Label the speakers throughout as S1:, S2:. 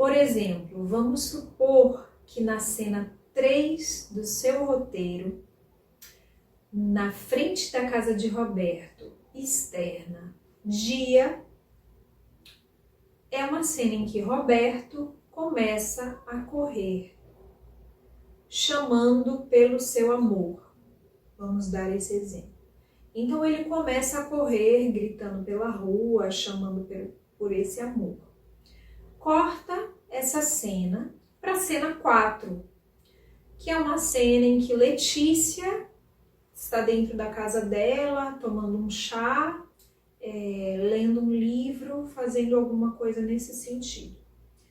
S1: Por exemplo, vamos supor que na cena 3 do seu roteiro, na frente da casa de Roberto, externa, dia, é uma cena em que Roberto começa a correr, chamando pelo seu amor. Vamos dar esse exemplo. Então ele começa a correr, gritando pela rua, chamando por esse amor. Corta essa cena para a cena 4, que é uma cena em que Letícia está dentro da casa dela, tomando um chá, lendo um livro, fazendo alguma coisa nesse sentido,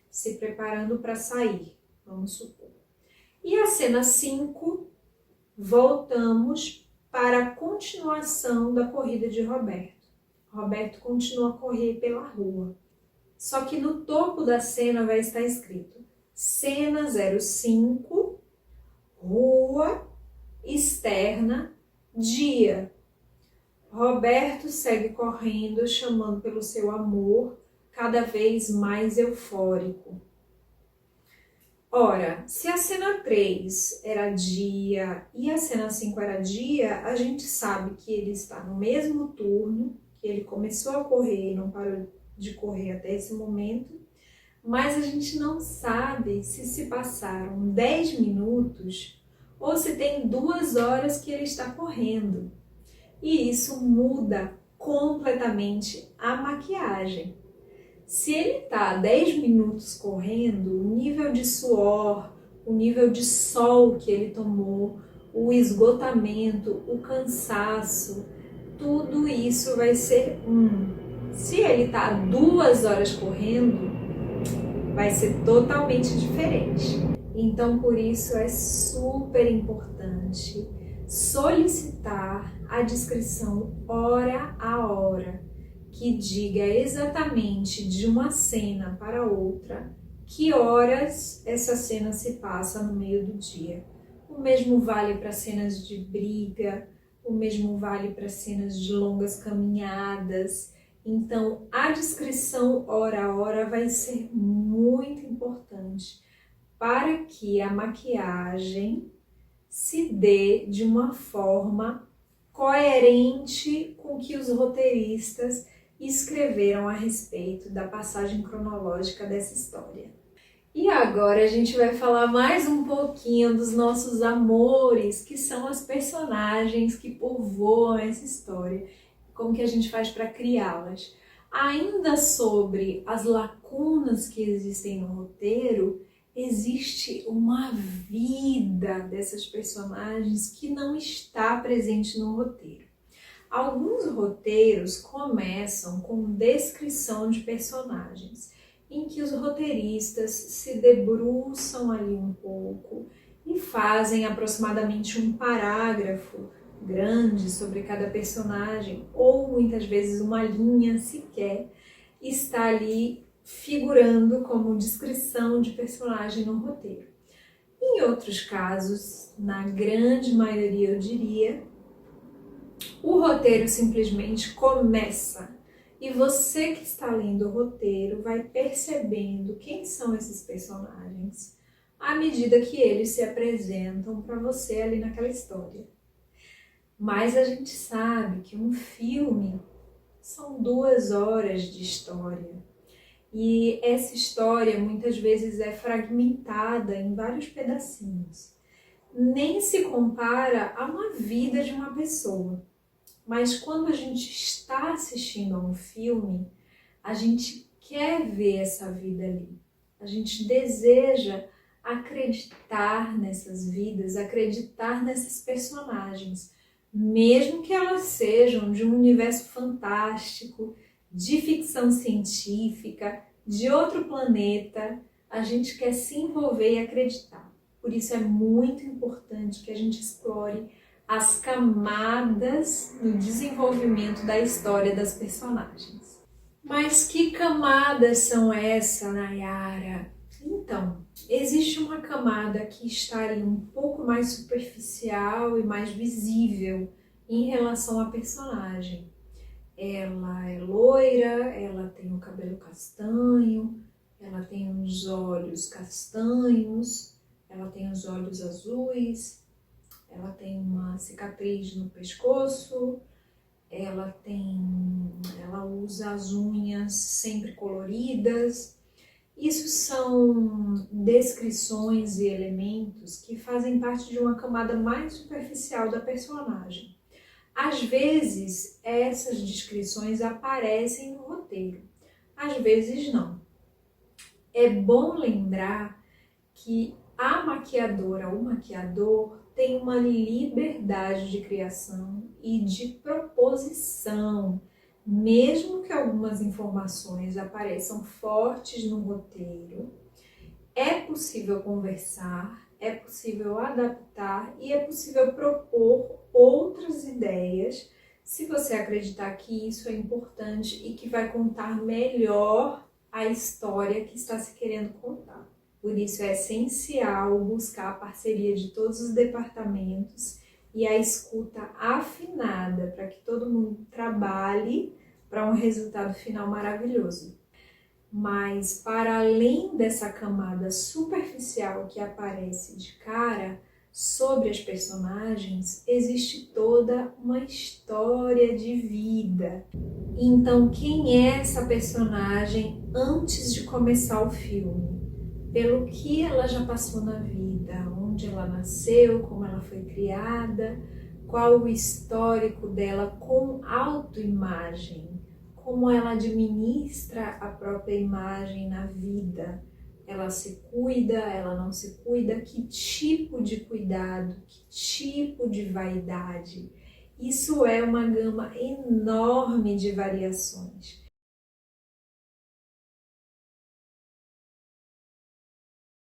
S1: se preparando para sair, vamos supor. E a cena 5, voltamos para a continuação da corrida de Roberto. Roberto continua a correr pela rua. Só que no topo da cena vai estar escrito cena 05, rua, externa, dia. Roberto segue correndo, chamando pelo seu amor, cada vez mais eufórico. Ora, se a cena 3 era dia e a cena 5 era dia, a gente sabe que ele está no mesmo turno, que ele começou a correr e não parou de correr até esse momento, mas a gente não sabe se passaram 10 minutos ou se tem 2 horas que ele está correndo. E isso muda completamente a maquiagem. Se ele está 10 minutos correndo, o nível de suor, o nível de sol que ele tomou, o esgotamento, o cansaço, tudo isso vai ser Se ele está 2 horas correndo, vai ser totalmente diferente. Então, por isso é super importante solicitar a descrição hora a hora, que diga exatamente de uma cena para outra que horas essa cena se passa no meio do dia. O mesmo vale para cenas de briga, o mesmo vale para cenas de longas caminhadas. Então, a descrição hora a hora vai ser muito importante para que a maquiagem se dê de uma forma coerente com o que os roteiristas escreveram a respeito da passagem cronológica dessa história. E agora a gente vai falar mais um pouquinho dos nossos amores, que são as personagens que povoam essa história, como que a gente faz para criá-las. Ainda sobre as lacunas que existem no roteiro, existe uma vida dessas personagens que não está presente no roteiro. Alguns roteiros começam com descrição de personagens, em que os roteiristas se debruçam ali um pouco e fazem aproximadamente um parágrafo grande sobre cada personagem, ou muitas vezes uma linha sequer está ali figurando como descrição de personagem no roteiro. Em outros casos, na grande maioria eu diria, o roteiro simplesmente começa e você que está lendo o roteiro vai percebendo quem são esses personagens à medida que eles se apresentam para você ali naquela história. Mas a gente sabe que um filme são 2 horas de história. E essa história muitas vezes é fragmentada em vários pedacinhos. Nem se compara a uma vida de uma pessoa. Mas quando a gente está assistindo a um filme, a gente quer ver essa vida ali. A gente deseja acreditar nessas vidas, acreditar nessas personagens, mesmo que elas sejam de um universo fantástico, de ficção científica, de outro planeta, a gente quer se envolver e acreditar. Por isso é muito importante que a gente explore as camadas no desenvolvimento da história das personagens. Mas que camadas são essas, Nayara? Então, existe uma camada que está ali um pouco mais superficial e mais visível em relação à personagem. Ela é loira, ela tem o cabelo castanho, ela tem os olhos castanhos, ela tem os olhos azuis, ela tem uma cicatriz no pescoço, ela usa as unhas sempre coloridas. Isso são descrições e elementos que fazem parte de uma camada mais superficial da personagem. Às vezes, essas descrições aparecem no roteiro, às vezes não. É bom lembrar que a maquiadora ou maquiador tem uma liberdade de criação e de proposição, mesmo que algumas informações apareçam fortes no roteiro. É possível conversar, é possível adaptar e é possível propor outras ideias se você acreditar que isso é importante e que vai contar melhor a história que está se querendo contar. Por isso é essencial buscar a parceria de todos os departamentos e a escuta afinada para que todo mundo trabalhe para um resultado final maravilhoso. Mas para além dessa camada superficial que aparece de cara sobre as personagens, existe toda uma história de vida. Então, quem é essa personagem antes de começar o filme? Pelo que ela já passou na vida, onde ela nasceu, como ela foi criada, qual o histórico dela com autoimagem, como ela administra a própria imagem na vida. Ela se cuida, ela não se cuida, que tipo de cuidado, que tipo de vaidade. Isso é uma gama enorme de variações.